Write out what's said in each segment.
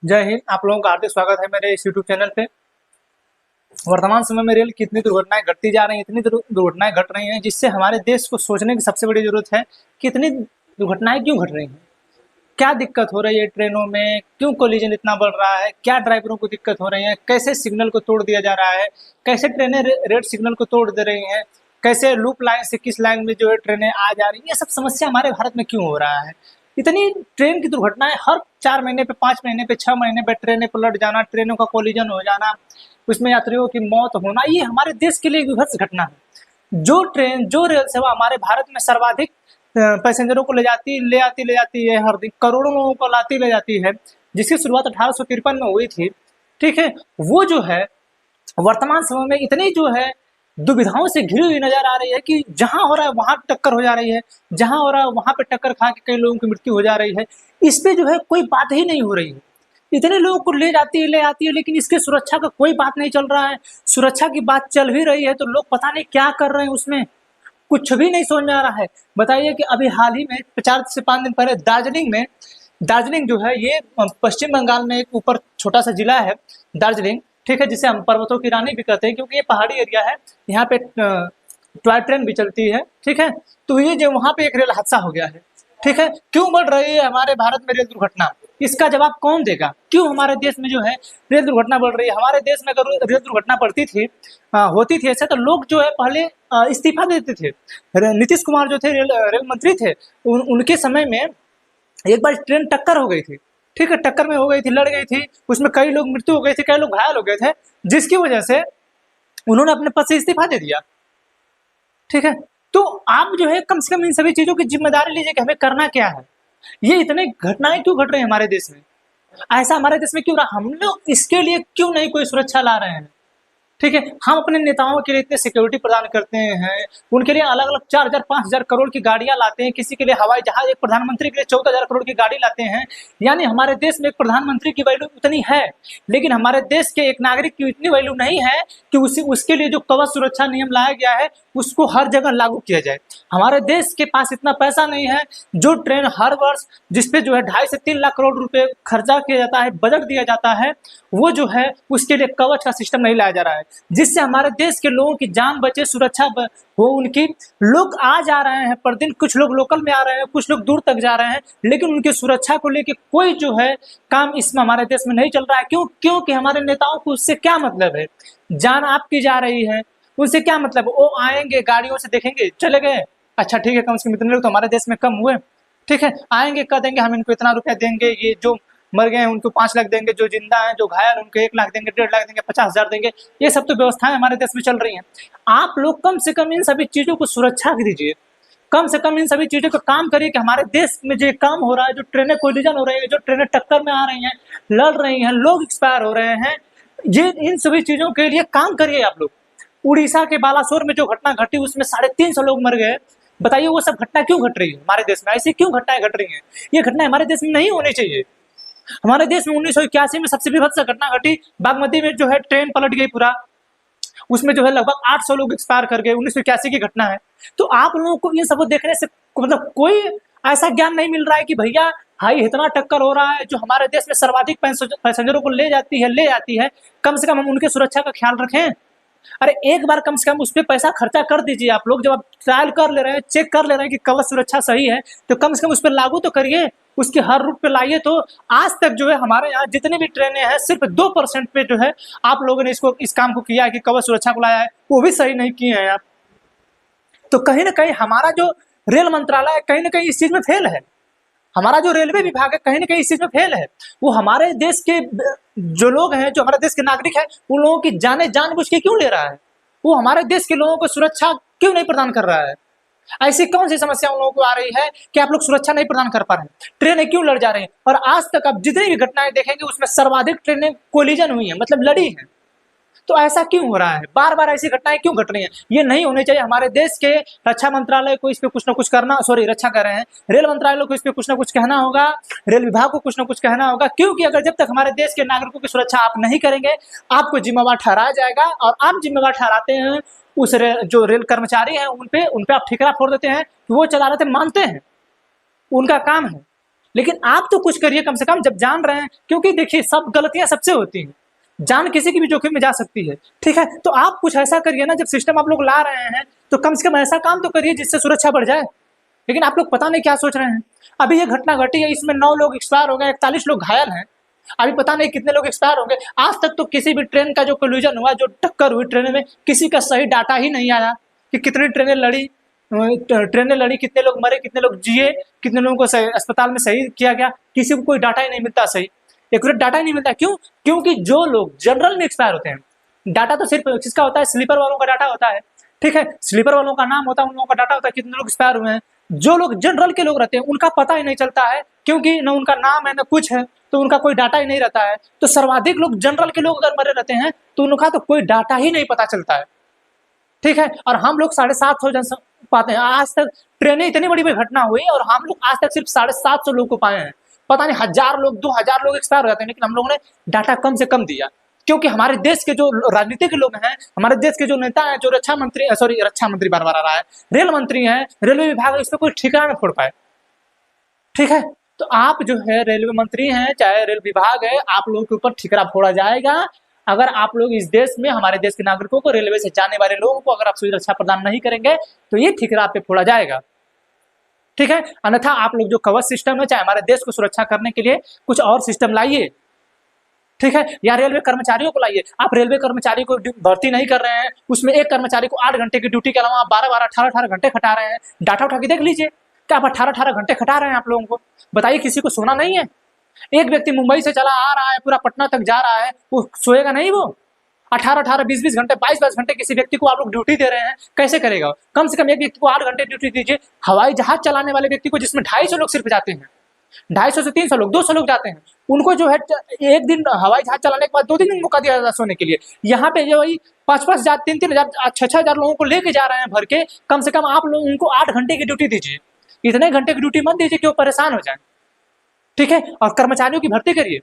जय हिंद। आप लोगों का हार्दिक स्वागत है मेरे इस यूट्यूब चैनल पे। वर्तमान समय में रेल कितनी दुर्घटनाएं घटती जा रही हैं, इतनी दुर्घटनाएं घट रही हैं जिससे हमारे देश को सोचने की सबसे बड़ी जरूरत है कि इतनी दुर्घटनाएं क्यों घट रही हैं, क्या दिक्कत हो रही है ट्रेनों में, क्यों कोलिजन इतना बढ़ रहा है, क्या ड्राइवरों को दिक्कत हो रही है, कैसे सिग्नल को तोड़ दिया जा रहा है, कैसे ट्रेनें रेड सिग्नल को तोड़ दे रही हैं, कैसे लूप लाइन से किस लाइन में जो है ट्रेनें आ जा रही हैं। ये सब समस्या हमारे भारत में क्यों हो रहा है। इतनी ट्रेन की दुर्घटनाएं हर 4 महीने पे, 5 महीने पे, 6 महीने पे ट्रेनें पलट जाना, ट्रेनों का कोलिजन हो जाना, उसमें यात्रियों की मौत होना, ये हमारे देश के लिए विभत्स घटना है। जो रेल सेवा हमारे भारत में सर्वाधिक पैसेंजरों को ले जाती है, हर दिन करोड़ों लोगों को लाती ले जाती है, जिसकी शुरुआत 1853 में हुई थी। ठीक है, वो जो है वर्तमान समय में इतनी जो है दुविधाओं से घिरी हुई नजर आ रही है कि जहां हो रहा है वहां टक्कर हो जा रही है, जहां हो रहा है वहां पे टक्कर खा के कई लोगों की मृत्यु हो जा रही है। इस पे जो है कोई बात ही नहीं हो रही है। इतने लोगों को ले आती है, लेकिन इसके सुरक्षा का कोई बात नहीं चल रहा है। सुरक्षा की बात चल भी रही है तो लोग पता नहीं क्या कर रहे हैं, उसमें कुछ भी नहीं समझ में आ रहा है। बताइए कि अभी हाल ही में 4 से 5 दिन पहले दार्जिलिंग जो है, ये पश्चिम बंगाल में एक ऊपर छोटा सा जिला है दार्जिलिंग। ठीक है, जिसे हम पर्वतों की रानी भी कहते हैं क्योंकि ये पहाड़ी एरिया है। यहाँ पे टॉय ट्रेन भी चलती है। ठीक है, तो ये जो वहां पे एक रेल हादसा हो गया है। ठीक है, क्यों बढ़ रही है हमारे भारत में रेल दुर्घटना, इसका जवाब कौन देगा। क्यों हमारे देश में जो है रेल दुर्घटना बढ़ रही है। हमारे देश में अगर रेल दुर्घटना बढ़ती थी, होती थी ऐसे, तो लोग जो है पहले इस्तीफा देते थे। नीतीश कुमार जो थे रेल मंत्री थे, उनके समय में एक बार ट्रेन टक्कर हो गई थी। ठीक है, टक्कर में हो गई थी, लड़ गई थी, उसमें कई लोग मृत्यु हो गई थी, कई लोग घायल हो गए थे, जिसकी वजह से उन्होंने अपने पद से इस्तीफा दे दिया। ठीक है, तो आप जो है कम से कम इन सभी चीजों की जिम्मेदारी लीजिए कि हमें करना क्या है। ये इतने घटनाएं क्यों घट रही है हमारे देश में, ऐसा हमारे देश में क्यों रहा, हम लोग इसके लिए क्यों नहीं कोई सुरक्षा ला रहे हैं। ठीक है, हम अपने नेताओं के लिए इतने सिक्योरिटी प्रदान करते हैं, उनके लिए अलग अलग 4,000 5,000 करोड़ की गाड़ियां लाते हैं, किसी के लिए हवाई जहाज, एक प्रधानमंत्री के लिए 14,000 करोड़ की गाड़ी लाते हैं। यानी हमारे देश में एक प्रधानमंत्री की वैल्यू उतनी है, लेकिन हमारे देश के एक नागरिक की इतनी वैल्यू नहीं है कि उसके लिए जो कवच सुरक्षा नियम लाया गया है उसको हर जगह लागू किया जाए। हमारे देश के पास इतना पैसा नहीं है। जो ट्रेन हर वर्ष जिसपे जो है 2.5 से 3 लाख करोड़ रुपए खर्चा किया जाता है, बजट दिया जाता है, वो जो है उसके लिए कवच का सिस्टम नहीं लाया जा रहा है, जिससे हमारे देश के लोगों की जान बचे, सुरक्षा हो उनकी। लोग आ जा रहे हैं प्रतिदिन, कुछ लोग लोकल में आ रहे हैं, कुछ लोग दूर तक जा रहे हैं, लेकिन उनकी सुरक्षा को लेकर कोई जो है काम इसमें हमारे देश में नहीं चल रहा है। क्योंकि हमारे नेताओं को उससे क्या मतलब है। जान आपकी जा रही है, उनसे क्या मतलब। वो आएंगे गाड़ियों से, देखेंगे, चले गए, अच्छा ठीक है, कम से कम इतने लोग तो हमारे देश में कम हुए। ठीक है, आएंगे कह देंगे हम इनको इतना रुपया देंगे, ये जो मर गए हैं उनको 5 लाख देंगे, जो जिंदा हैं जो घायल उनको 1 लाख देंगे, 1.5 लाख देंगे, 50,000 देंगे। ये सब तो व्यवस्थाएं हमारे देश में चल रही हैं। आप लोग कम से कम इन सभी चीजों को सुरक्षा दीजिए, कम से कम इन सभी चीजों का काम करिए कि हमारे देश में जो काम हो रहा है, जो ट्रेनें कोलिजन हो रही है, जो ट्रेनें टक्कर में आ रही हैं, लड़ रही हैं, लोग एक्सपायर हो रहे हैं, ये इन सभी चीजों के लिए काम करिए आप लोग। उड़ीसा के बालासोर में जो घटना घटी उसमें 350 लोग मर गए। बताइए वो सब घटना क्यों घट रही है हमारे देश में, ऐसी क्यों घटनाएं घट रही हैं। ये घटना हमारे देश में नहीं होनी चाहिए। हमारे देश में 1981 में सबसे विभत्स घटना घटी, बागमती में जो है ट्रेन पलट गई पूरा, उसमें जो है लगभग 800 लोग एक्सपायर कर गए। 1981 की घटना है। तो आप लोगों को इन सब देखने से मतलब कोई ऐसा ज्ञान नहीं मिल रहा है कि भैया भाई इतना टक्कर हो रहा है, जो हमारे देश में सर्वाधिक पैसेंजरों को ले जाती है, कम से कम हम उनके सुरक्षा का ख्याल रखें। अरे एक बार कम से कम उस पर पैसा खर्चा कर दीजिए आप लोग। जब आप ट्रायल कर ले रहे हैं, चेक कर ले रहे हैं कि कवच सुरक्षा सही है, तो कम से कम उस पर लागू तो करिए, उसके हर रूट पे लाइए। तो आज तक जो है हमारे यहाँ जितनी भी ट्रेनें हैं सिर्फ 2% पे जो है आप लोगों ने इस काम को किया है कि कवच सुरक्षा को लाया है, वो भी सही नहीं किए हैं आप। तो कहीं ना कहीं हमारा जो रेल मंत्रालय है कहीं ना कहीं इस चीज में फेल है। हमारा जो रेलवे विभाग है कहीं ना कहीं इस चीज में फेल है। वो हमारे देश के जो लोग हैं, जो हमारे देश के नागरिक हैं, उन लोगों की जाने जानबूझ के क्यों ले रहा है। वो हमारे देश के लोगों को सुरक्षा क्यों नहीं प्रदान कर रहा है। ऐसी कौन सी समस्या उन लोगों को आ रही है कि आप लोग सुरक्षा नहीं प्रदान कर पा रहे हैं। ट्रेनें क्यों लड़ जा रही हैं, और आज तक आप जितनी भी घटनाएं देखेंगे उसमें सर्वाधिक ट्रेनें कोलिजन हुई है, मतलब लड़ी है। तो ऐसा क्यों हो रहा है, बार बार ऐसी घटनाएं क्यों घट रही हैं। ये नहीं होनी चाहिए। हमारे देश के रक्षा मंत्रालय को इस पे कुछ ना कुछ करना, रक्षा कर रहे हैं, रेल मंत्रालय को इस पे कुछ ना कुछ कहना होगा, रेल विभाग को कुछ ना कुछ कहना होगा। क्योंकि अगर जब तक हमारे देश के नागरिकों की सुरक्षा आप नहीं करेंगे, आपको जिम्मेवार ठहराया जाएगा, और आप जिम्मेवार ठहराते हैं उस जो रेल कर्मचारी हैं उन पे आप ठिकरा फोड़ देते हैं कि वो चला रहे थे, मानते हैं, उनका काम है। लेकिन आप तो कुछ करिए कम से कम, जब जान रहे हैं, क्योंकि देखिए सब गलतियां सबसे होती हैं, जान किसी की भी जोखिम में जा सकती है, ठीक है। तो आप कुछ ऐसा करिए ना, जब सिस्टम आप लोग ला रहे हैं तो कम से कम ऐसा काम तो करिए जिससे सुरक्षा बढ़ जाए। लेकिन आप लोग पता नहीं क्या सोच रहे हैं। अभी ये घटना घटी है, इसमें 9 लोग एक्सपायर हो गए, 41 लोग घायल हैं। अभी पता नहीं कितने लोग एक्सपायर होंगे। आज तक तो किसी भी ट्रेन का जो कोलिजन हुआ, जो टक्कर हुई ट्रेन में, किसी का सही डाटा ही नहीं आया कि कितनी ट्रेनें लड़ी, कितने लोग मरे, कितने लोग जिए, कितने लोगों को अस्पताल में सही किया गया, किसी को कोई डाटा ही नहीं मिलता, सही एक्यूरेट डाटा ही नहीं मिलता। क्यों? क्योंकि जो लोग जनरल में एक्सपायर होते हैं, डाटा तो सिर्फ किसका होता है, स्लीपर वालों का डाटा होता है, ठीक है। स्लीपर वालों का नाम होता है, उन लोगों का डाटा होता है, कितने लोग एक्सपायर हुए हैं। जो लोग जनरल के लोग रहते हैं उनका पता ही नहीं चलता है, क्योंकि न उनका नाम है न कुछ है, तो उनका कोई डाटा ही नहीं रहता है। तो सर्वाधिक लोग जनरल के लोग अगर मरे रहते हैं तो उनका तो कोई डाटा ही नहीं पता चलता है, ठीक है। और हम लोग 750 जन पाते हैं। आज तक ट्रेनें इतनी बड़ी बड़ी घटना हुई और हम लोग आज तक सिर्फ 750 लोग को पाए हैं। पता नहीं 1000 लोग 2000 लोग एक्सपायर हो जाते हैं, लेकिन हम लोगों ने डाटा कम से कम दिया, क्योंकि हमारे देश के जो राजनीतिक लोग हैं, हमारे देश के जो नेता हैं, जो रक्षा मंत्री बार-बार आ रहा है, रेल मंत्री हैं, रेलवे विभाग, इस पर कोई ठिकाना न फोड़ पाए, ठीक है। तो आप जो है रेलवे मंत्री हैं, चाहे रेल विभाग है, आप लोगों के ऊपर ठिकरा फोड़ा जाएगा अगर आप लोग इस देश में, हमारे देश के नागरिकों को, रेलवे से जाने वाले लोगों को अगर आप सुरक्षा प्रदान नहीं करेंगे तो ये ठिकरा आप पे फोड़ा जाएगा, ठीक है। अन्यथा आप लोग जो कवच सिस्टम है, चाहे हमारे देश को सुरक्षा करने के लिए कुछ और सिस्टम लाइए, ठीक है। या रेलवे कर्मचारियों को लाइए। आप रेलवे कर्मचारी को भर्ती नहीं कर रहे हैं, उसमें एक कर्मचारी को 8 घंटे की ड्यूटी के अलावा आप 12-12, 18-18 घंटे खटा रहे हैं। डाटा उठा के देख लीजिए, क्या आप 18-18 घंटे खटा रहे हैं आप लोगों को? बताइए, किसी को सोना नहीं है? एक व्यक्ति मुंबई से चला आ रहा है, पूरा पटना तक जा रहा है, वो सोएगा नहीं? वो 18-18, 20-20 घंटे, 22-22 घंटे किसी व्यक्ति को आप लोग ड्यूटी दे रहे हैं, कैसे करेगा? कम से कम एक व्यक्ति को 8 घंटे ड्यूटी दीजिए। हवाई जहाज चलाने वाले व्यक्ति को, जिसमें 250 लोग सिर्फ जाते हैं, 250 से 300 लोग, 200 लोग जाते हैं, उनको जो है एक दिन हवाई जहाज चलाने के बाद 2 दिन मौका दिया जाता है सोने के लिए। यहाँ पे जो वही 5-5 हजार, 3-3 हजार, 6-6 हजार लोगों को लेके जा रहे हैं भर के। कम से कम आप लोग उनको 8 घंटे की ड्यूटी दीजिए। इतने घंटे की ड्यूटी मत दीजिए कि वो परेशान हो जाए, ठीक है। और कर्मचारियों की भर्ती करिए।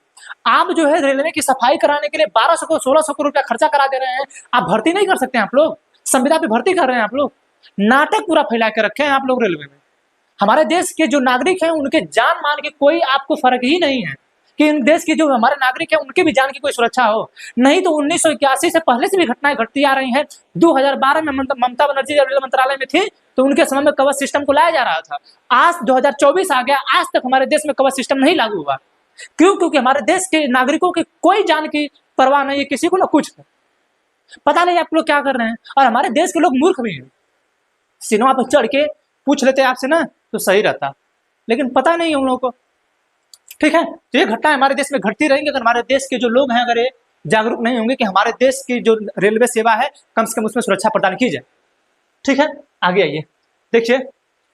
आप जो है रेलवे की सफाई कराने के लिए 1200 को 1600 करोड़ रुपया खर्चा करा दे रहे हैं, आप भर्ती नहीं कर सकते हैं? आप लोग संविदा पे भर्ती कर रहे हैं, आप लोग नाटक पूरा फैला के रखे हैं आप लोग रेलवे में। हमारे देश के जो नागरिक हैं उनके जान मान के कोई आपको फर्क ही नहीं है कि इन देश के जो हमारे नागरिक हैं उनके भी जान की कोई सुरक्षा हो। नहीं तो 1981 से पहले से भी घटनाएं घटती आ रही हैं। 2012 में ममता बनर्जी जब रेल मंत्रालय में थी तो उनके समय में कवच सिस्टम को लाया जा रहा था। आज 2024 आ गया, आज तक हमारे देश में कवच सिस्टम नहीं लागू हुआ। क्यों? क्योंकि हमारे देश के नागरिकों की कोई जान की परवाह नहीं है, किसी को ना कुछ पता नहीं आप लोग क्या कर रहे हैं। और हमारे देश के लोग मूर्ख भी हैं, सिनेमा पर चढ़ के पूछ लेते हैं आपसे ना तो सही रहता, लेकिन पता नहीं है उन लोगों को, ठीक है। तो ये घटना हमारे देश में घटती रहेंगी अगर हमारे देश के जो लोग हैं अगर ये जागरूक नहीं होंगे कि हमारे देश की जो रेलवे सेवा है कम से कम उसमें सुरक्षा प्रदान की जाए, ठीक है। आगे आइए, देखिए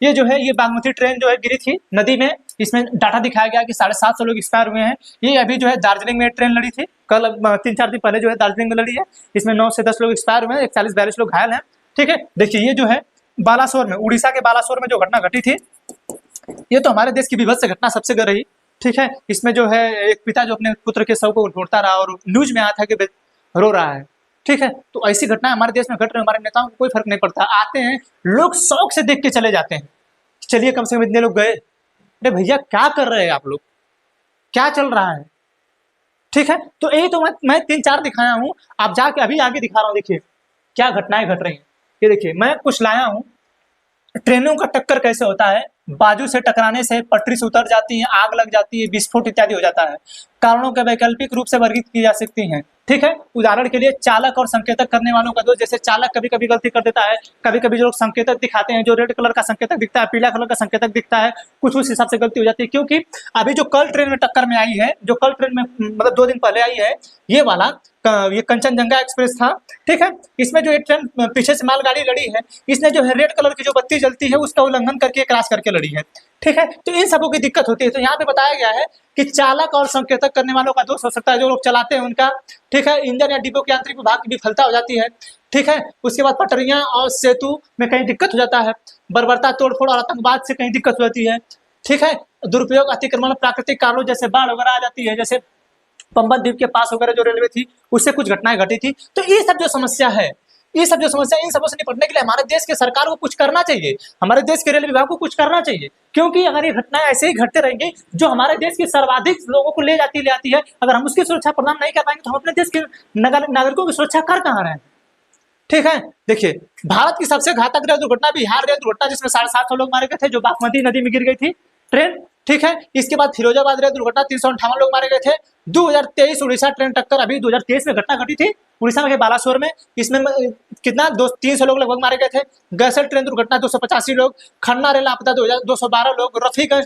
ये जो है, ये बागमती ट्रेन जो है गिरी थी नदी में। इसमें डाटा दिखाया गया कि 750 लोग एक्सपायर हुए हैं। ये अभी जो है दार्जिलिंग में ट्रेन लड़ी थी, कल 3-4 दिन पहले जो है दार्जिलिंग में लड़ी है। इसमें 9 से 10 लोग एक्सपायर हुए हैं, 41-42 लोग घायल हैं, ठीक है। देखिए ये जो है बालासोर में, उड़ीसा के बालासोर में जो घटना घटी थी, ये तो हमारे देश की विभत्स घटना सबसे रही, ठीक है। इसमें जो है एक पिता जो अपने पुत्र के शव को ढूंढता रहा और न्यूज में आया था कि रो रहा है, ठीक है। तो ऐसी घटना हमारे देश में घट रही है, हमारे नेताओं को कोई फर्क नहीं पड़ता। आते हैं लोग, शौक से देख के चले जाते हैं, चलिए कम से कम इतने लोग गए। अरे भैया क्या कर रहे हैं आप लोग, क्या चल रहा है, ठीक है। तो यही तो मैं 3-4 दिखाया हूँ, आप जाके अभी आगे दिखा रहा हूँ। देखिए क्या घटनाएं घट रही हैं। ये देखिए मैं कुछ लाया हूँ, ट्रेनों का टक्कर कैसे होता है, बाजू से टकराने से पटरी से उतर जाती है, आग लग जाती है, विस्फोट इत्यादि हो जाता है। कारणों के वैकल्पिक रूप से वर्गीकृत की जा सकती हैं, ठीक है। उदाहरण के लिए चालक और संकेतक करने वालों का दोष। जैसे चालक कभी कभी गलती कर देता है, कभी कभी जो लोग संकेतक दिखाते हैं, जो रेड कलर का संकेतक दिखता है, पीला कलर का संकेतक दिखता है, कुछ उस हिसाब से गलती हो जाती है। क्योंकि अभी जो कल ट्रेन में टक्कर में आई है, जो कल ट्रेन में मतलब 2 दिन पहले आई है, ये वाला ये कंचनजंगा एक्सप्रेस था, ठीक है। इसमें जो एक ट्रेन पीछे से मालगाड़ी लड़ी है, इसने जो है रेड कलर की जो बत्ती जलती है उसका उल्लंघन करके क्रॉस करके लड़ी है, ठीक है। तो इन सबों की दिक्कत होती है। तो यहाँ पे बताया गया है कि चालक और संकेतक करने वालों का दोष हो सकता है, जो लोग चलाते हैं उनका, ठीक है। इंजन या डिब्बों के यांत्रिक विभाग की विफलता हो जाती है, ठीक है। उसके बाद पटरियां और सेतु में कहीं दिक्कत हो जाता है, बर्बरता, तोड़फोड़ और आतंकवाद से कहीं दिक्कत हो जाती है, ठीक है। दुरुपयोग, अतिक्रमण, प्राकृतिक कारणों जैसे बाढ़ वगैरह आ जाती है, जैसे पंबन द्वीप के पास वगैरह जो रेलवे थी उससे कुछ घटनाएं घटी थी। तो ये सब जो समस्या है ये सब जो समस्या, इन सबों से निपटने के लिए हमारे देश के सरकार को कुछ करना चाहिए, हमारे देश के रेल विभाग को कुछ करना चाहिए, क्योंकि अगर ये घटनाएं ऐसे ही घटते रहेंगी जो हमारे देश की सर्वाधिक लोगों को ले जाती है, अगर हम उसकी सुरक्षा प्रदान नहीं कर पाएंगे तो हम अपने देश के नागरिकों की सुरक्षा कर कहाँ रहे हैं। ठीक है, देखिए भारत की सबसे घातक रेल दुर्घटना बिहार रेल दुर्घटना, जिसमें 750 लोग मारे गए थे, जो बागमती नदी में गिर गई थी ट्रेन। ठीक है, इसके बाद फिरोजाबाद रेल दुर्घटना 358 लोग मारे गए थे। 2023 उड़ीसा ट्रेन टक्कर अभी 2023 में घटना घटी थी उड़ीसा में बालासोर में, इसमें कितना 300 लोग लगभग मारे गए थे। गैसल ट्रेन दुर्घटना 285 लोग। खन्ना रेल आपदा 212 लोग। रफीगंज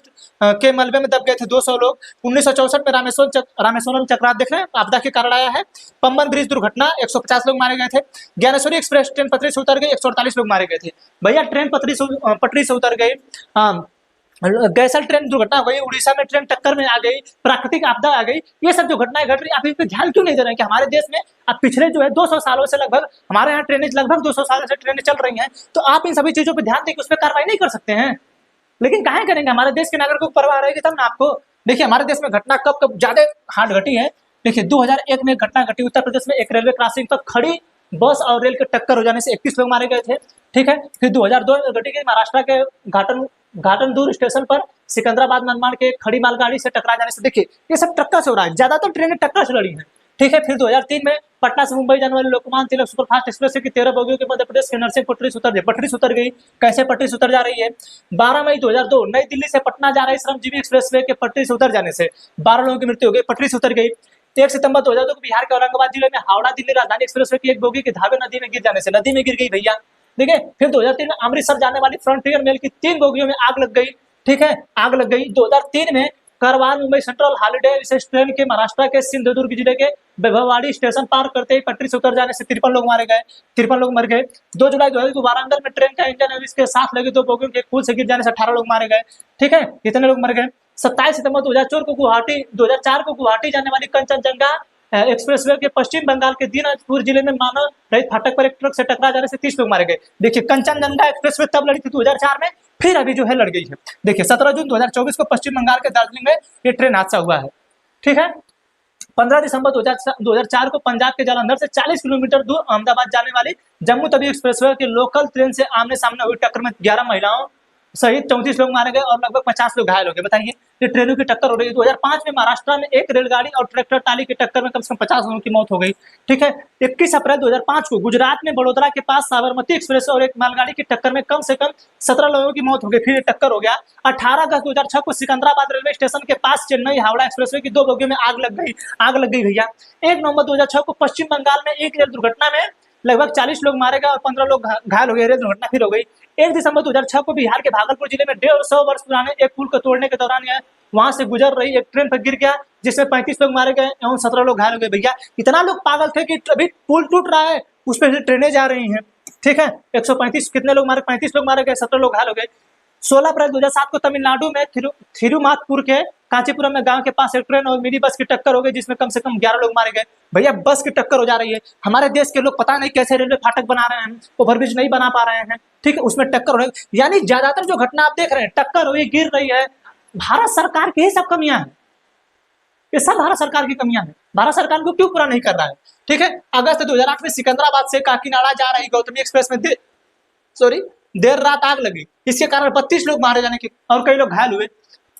के मलबे में दब गए थे 200 लोग। 1964 में रामेश्वरम चक्रवात देख रहे हैं, आपदा के कारण आया है। पंबन ब्रिज दुर्घटना 150 लोग मारे गए थे। ज्ञानेश्वरी एक्सप्रेस ट्रेन पटरी से उतर गई, 148 लोग मारे गए थे। भैया ट्रेन पटरी से उतर गई। गैसल ट्रेन दुर्घटना हो गई, उड़ीसा में ट्रेन टक्कर में आ गई, प्राकृतिक आपदा आ गई, ये सब जो घटनाएं घट रही, आप इन पे ध्यान क्यों नहीं दे रहे हैं कि हमारे देश में अब पिछले जो है 200 सालों से लगभग हमारे यहाँ ट्रेनें लगभग 200 सालों से ट्रेनें चल रही हैं, तो आप इन सभी चीजों पर ध्यान देकर उस पर कार्रवाई नहीं कर सकते हैं। लेकिन काहे करेंगे, हमारे देश के नागरिकों को परवाह रहेगी तब ना आपको। देखिए हमारे देश में घटना कब कब ज्यादा हार्ड घटी है। देखिए 2001 में घटना घटी उत्तर प्रदेश में, एक रेलवे क्रॉसिंग पर खड़ी बस और रेल के टक्कर हो जाने से 31 लोग मारे गए थे। ठीक है, फिर 2002 में घटी गई महाराष्ट्र के घाटनदूर स्टेशन पर सिकंदराबाद मनमाड़ के खड़ी मालगाड़ी से टकरा जाने से। देखिए ये सब टक्कर से हो रहा है, ज्यादातर ट्रेनें टक्कर से लड़ी हैं। ठीक है, फिर 2003 में पटना से मुंबई जाने वाली लोकमान्य तिलक सुपरफास्ट एक्सप्रेस की 13 बोगियों के मध्य प्रदेश के नरसिंह पटरी से उतर गई। कैसे पटरी से उतर जा रही है? 12 मई 2002 नई दिल्ली से पटना जा रही श्रमजीवी एक्सप्रेसवे के पटरी से उतर जाने से 12 लोगों की मृत्यु हो गई, पटरी से उतर गई। 1 सितंबर 2002 को बिहार के औरंगाबाद जिले में हावड़ा दिल्ली राजधानी एक्सप्रेसवे की एक बोगी के धावे नदी में गिर जाने से नदी में गिर गई भैया। ठीक है, फिर 2003 में अमृतसर जाने वाली फ्रंटियर मेल की 3 बोगियों में आग लग गई। ठीक है, आग लग गई। 2003 में करवान मुंबई सेंट्रल हॉलिडे विशेष ट्रेन के महाराष्ट्र के सिंधुदुर्ग जिले के वैभववाड़ी स्टेशन पार करते ही पटरी से उतर जाने से 53 लोग मारे गए, 53 लोग मर गए। 2 जुलाई 2002 वारंगल में ट्रेन का इंजन और इसके साथ लगे 2 बोगियों के पुल से गिर जाने से 18 लोग मारे गए। ठीक है, इतने लोग मर गए। 27 सितंबर 2004 को गुवाहाटी जाने वाली कंचनजंगा एक्सप्रेसवे के पश्चिम बंगाल के दिनाजपुर जिले में मानव रहित फाटक पर एक ट्रक से टकरा जाने से 30 लोग मारे गए। देखिए कंचनजंगा एक्सप्रेसवे तब लड़ी थी 2004 में, फिर अभी जो है लड़ गई है। देखिए 17 जून 2024 को पश्चिम बंगाल के दार्जिलिंग में ये ट्रेन हादसा हुआ है। ठीक है, 15 दिसंबर 2004 को पंजाब के जालंधर से 40 किलोमीटर दूर अहमदाबाद जाने वाली जम्मू तवी एक्सप्रेसवे की लोकल ट्रेन से आमने सामने हुई टक्कर में 11 महिलाओं सहित 34 लोग मारे गए और लगभग 50 लोग घायल हो गए। बताइए ये ट्रेनों की टक्कर हो रही है। 2005 में महाराष्ट्र में एक रेलगाड़ी और ट्रैक्टर ट्राली की टक्कर में कम से कम 50 लोगों की मौत हो गई। ठीक है, 21 अप्रैल 2005 को गुजरात में बड़ोदरा के पास साबरमती एक्सप्रेस और एक मालगाड़ी की टक्कर में कम से कम 17 लोगों की मौत हो गई, फिर ये टक्कर हो गया। 18 अगस्त 2006 को सिकंदराबाद रेलवे स्टेशन के पास चेन्नई हावड़ा एक्सप्रेसवे की 2 बोगियों में आग लग गई भैया। 1 नवंबर 2006 को पश्चिम बंगाल में एक रेल दुर्घटना में लगभग 40 लोग मारे गए और 15 लोग घायल हो गए। रेल दुर्घटना फिर हो गई। 1 दिसंबर 2006 को बिहार के भागलपुर जिले में 150 वर्ष पुराने एक पुल को तोड़ने के दौरान वहां से गुजर रही एक ट्रेन पर गिर गया, जिसमें 35 लोग मारे गए एवं 17 लोग घायल हो गए। भैया इतना लोग पागल थे कि अभी पुल टूट रहा है, उस पर ट्रेनें जा रही हैं। ठीक है, 135 कितने लोग मारे, 35 लोग मारे गए, 17 लोग घायल हो गए। 16 अप्रैल 2007 को तमिलनाडु में थिरुमातपुर के कांचीपुरम में गांव के पास एक ट्रेन और मिनी बस की टक्कर हो गई, जिसमें कम से कम 11 लोग मारे गए। भैया बस की टक्कर हो जा रही है, हमारे देश के लोग पता नहीं कैसे रेलवे फाटक बना रहे हैं, ओवरब्रिज नहीं बना पा रहे हैं। ठीक है, उसमें टक्कर हो रही है। यानी ज्यादातर जो घटना आप देख रहे हैं, टक्कर हुई, गिर रही है, भारत सरकार की ही सब कमियां हैं। ये सब भारत सरकार की कमियां हैं। भारत सरकार को क्यों पूरा नहीं कर रहा है? ठीक है, अगस्त 2008 में सिकंदराबाद से काकीनाडा जा रही गौतमी एक्सप्रेस में देर रात आग लगी, इसके कारण 32 लोग मारे जाने के और कई लोग घायल हुए।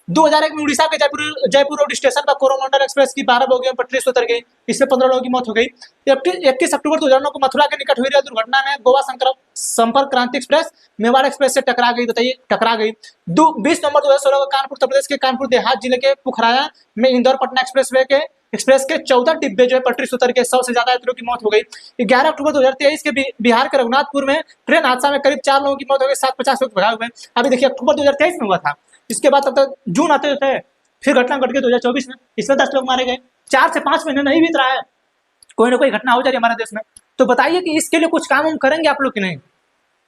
2001 में उड़ीसा के जयपुर रोड स्टेशन पर कोरोमंडल एक्सप्रेस की 12 बोगियों पटरी से उतर गई, इसमें 15 लोगों की मौत हो गई। 21 अक्टूबर 2009 को मथुरा के निकट हुई रेल दुर्घटना में गोवा संपर्क क्रांति एक्सप्रेस मेवाड़ एक्सप्रेस से टकरा गई। बताइए टकरा गई। 20 नवंबर 2016 को कानपुर उत्तर प्रदेश के कानपुर देहात जिले के पुखराया में इंदौर पटना एक्सप्रेस के 14 डिब्बे जो है पटरी से उतर के 100 से ज्यादा यात्रियों की मौत हो गई। 11 अक्टूबर 2023 के बिहार के रघुनाथपुर में ट्रेन हादसा में करीब 4 लोगों की मौत हो गई, 750 लोग घायल हुए। अभी देखिए अक्टूबर 2023 में हुआ था, इसके बाद तब तक जून आते थे, फिर घटना घट गई 2024 में, इसमें 10 लोग मारे गए। 4 से 5 महीने नहीं बीत रहा है, कोई ना कोई घटना हो जा रही है हमारे देश में। तो बताइए कि इसके लिए कुछ काम हम करेंगे आप लोग कि नहीं?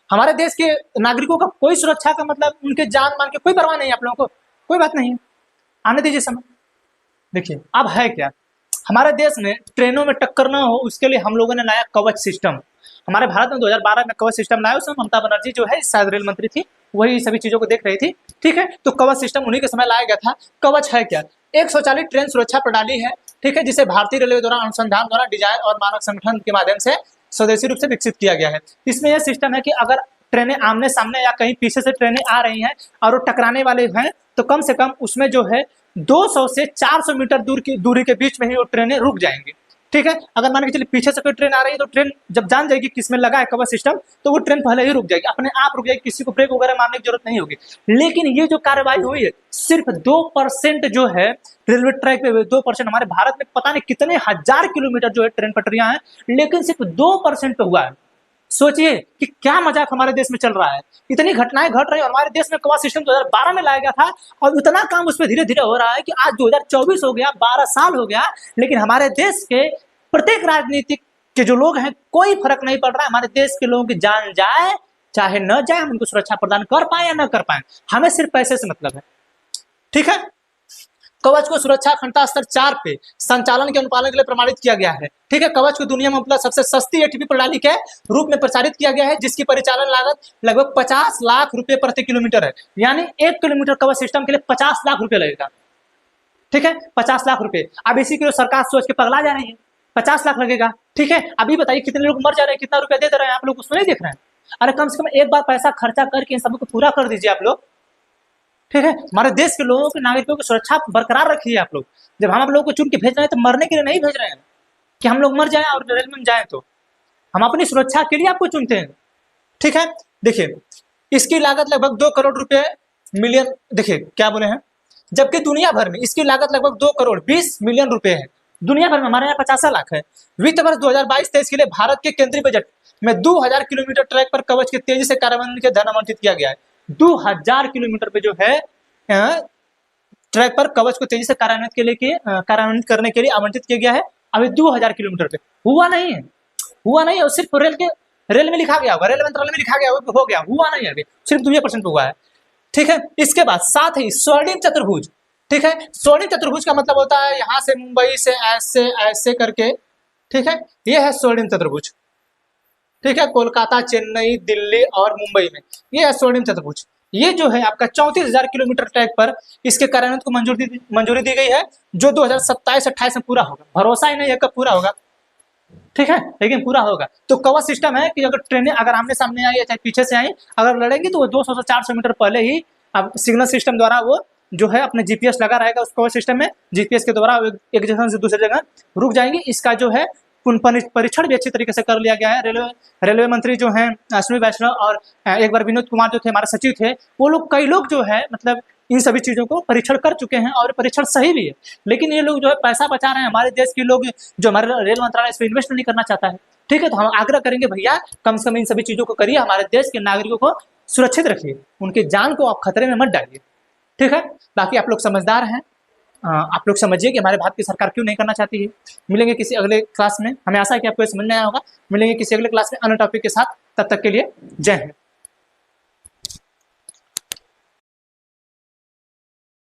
हमारे देश के नागरिकों का कोई सुरक्षा का मतलब उनके जान मान के कोई परवाह नहीं है आप लोगों को, कोई बात नहीं है, आने दीजिए समय। देखिए अब है क्या, हमारे देश में ट्रेनों में टक्कर ना हो उसके लिए हम लोगों ने लाया कवच सिस्टम। हमारे भारत में 2012 में कवच सिस्टम लाया, उसमें ममता बनर्जी जो है शायद रेल मंत्री थी, वही सभी चीजों को देख रही थी। ठीक है, तो कवच सिस्टम उन्हीं के समय लाया गया था। कवच है क्या? एक स्वचालित ट्रेन सुरक्षा प्रणाली है। ठीक है, जिसे भारतीय रेलवे द्वारा अनुसंधान द्वारा डिजाइन और मानक संगठन के माध्यम से स्वदेशी रूप से विकसित किया गया है। इसमें यह सिस्टम है कि अगर ट्रेनें आमने सामने या कहीं पीछे से ट्रेनें आ रही हैं और वो टकराने वाले हैं तो कम से कम उसमें जो है 200 से 400 मीटर दूरी के बीच में ही वो ट्रेनें रुक जाएंगी। ठीक है, अगर मान के चलिए पीछे से कोई ट्रेन आ रही है तो ट्रेन जब जान जाएगी किसमें लगा है कवर सिस्टम तो वो ट्रेन पहले ही रुक जाएगी, अपने आप रुक जाएगी, किसी को ब्रेक वगैरह मारने की जरूरत नहीं होगी। लेकिन ये जो कार्रवाई हुई है सिर्फ 2% जो है रेलवे ट्रैक पे 2%, हमारे भारत में पता नहीं कितने हजार किलोमीटर जो है ट्रेन पटरियां हैं लेकिन सिर्फ 2% पे हुआ है। सोचिए कि क्या मजाक हमारे देश में चल रहा है, इतनी घटनाएं घट रही है। और हमारे देश में कवा सिस्टम 2012 में लाया गया था और इतना काम उस पर धीरे धीरे हो रहा है कि आज 2024 हो गया, 12 साल हो गया, लेकिन हमारे देश के प्रत्येक राजनीतिक के जो लोग हैं कोई फर्क नहीं पड़ रहा है। हमारे देश के लोगों की जान जाए चाहे न जाए, हम उनको सुरक्षा प्रदान कर पाए या न कर पाए, हमें सिर्फ पैसे से मतलब है। ठीक है, कवच को सुरक्षा अखंडता स्तर 4 पे संचालन के अनुपालन के लिए प्रमाणित किया गया है। ठीक है, कवच को दुनिया में उपलब्ध सबसे सस्ती एटीपी प्रणाली के रूप में प्रचारित किया गया है, जिसकी परिचालन लागत लगभग 50 लाख रुपए प्रति किलोमीटर है। यानी 1 किलोमीटर कवच सिस्टम के लिए 50 लाख रुपए लगेगा। ठीक है, 50 लाख रुपए। अब इसी के लिए सरकार सोच के पगला जा रही है, 50 लाख लगेगा। ठीक है, अभी बताइए कितने लोग मर जा रहे हैं, कितना रुपया दे रहे हैं, आप लोग उसको नहीं देख रहे हैं। अरे कम से कम एक बार पैसा खर्चा करके इन सबको पूरा कर दीजिए आप लोग। ठीक है, हमारे देश के लोगों के नागरिकों की सुरक्षा बरकरार रखिए आप लोग। जब हम आप लोगों को चुन के भेज रहे हैं तो मरने के लिए नहीं भेज रहे हैं कि हम लोग मर जाएं और रेल में जाएं, तो हम अपनी सुरक्षा के लिए आपको चुनते हैं। ठीक है, देखिए इसकी लागत लगभग 2 करोड़ रुपए मिलियन, देखिए क्या बोले हैं, जबकि दुनिया भर में इसकी लागत लगभग 2 करोड़ 20 मिलियन रुपए है। दुनिया भर में हमारे यहाँ 50 लाख है। वित्त वर्ष 2022-23 के लिए भारत के केंद्रीय बजट में 2000 किलोमीटर ट्रैक पर कवच के तेजी से कार्यान्वयन के धन आवंटित किया गया है। 2000 किलोमीटर पे जो है ट्रैक पर कवच को तेजी से कार्यान्वित करने के लिए आवंटित किया गया है। अभी 2000 किलोमीटर पे हुआ नहीं है, सिर्फ रेल में लिखा गया होगा, रेल मंत्रालय में लिखा गया हो गया, हुआ नहीं है, अभी सिर्फ 2% हुआ है। ठीक है, इसके बाद साथ ही स्वर्णिम चतुर्भुज। ठीक है, स्वर्णिम चतुर्भुज का मतलब होता है यहां से मुंबई से ऐसे ऐसे करके, ठीक है, ये है स्वर्णिम चतुर्भुज। ठीक है, कोलकाता, चेन्नई, दिल्ली और मुंबई में ये है स्वर्णिम चतुर्भुज। ये जो है आपका 34,000 किलोमीटर ट्रैक पर इसके कार्यान्वयन को मंजूरी दी गई है, जो 2027-28 में पूरा होगा। भरोसा ही नहीं है कब पूरा होगा, ठीक है, लेकिन पूरा होगा। तो कवच सिस्टम है कि अगर ट्रेनें अगर आमने सामने आई या चाहे पीछे से आई, अगर लड़ेंगी तो वो 200 से 400 मीटर पहले ही अब सिग्नल सिस्टम द्वारा वो जो है अपने जीपीएस लगा रहेगा उस कवच सिस्टम में, जीपीएस के द्वारा एक जगह से दूसरी जगह रुक जाएंगी। इसका जो है परीक्षण भी अच्छी तरीके से कर लिया गया है। रेलवे मंत्री जो हैं अश्विनी वैष्णव और एक बार विनोद कुमार जो थे हमारे सचिव थे, वो लोग कई लोग जो है मतलब इन सभी चीजों को परीक्षण कर चुके हैं और परीक्षण सही भी है। लेकिन ये लोग जो है पैसा बचा रहे हैं, हमारे देश के लोग जो हमारे रेल मंत्रालय इस पर इन्वेस्ट नहीं करना चाहता है। ठीक है, तो हम आग्रह करेंगे भैया कम से कम इन सभी चीजों को करिए, हमारे देश के नागरिकों को सुरक्षित रखिए, उनकी जान को आप खतरे में मत डालिए। ठीक है, बाकी आप लोग समझदार हैं, आप लोग समझिए कि हमारे भारत की सरकार क्यों नहीं करना चाहती है। मिलेंगे किसी अगले क्लास में, हमें आशा है कि आपको समझ में आया होगा। मिलेंगे किसी अगले क्लास में अन्य टॉपिक के साथ, तब तक के लिए जय हिंद।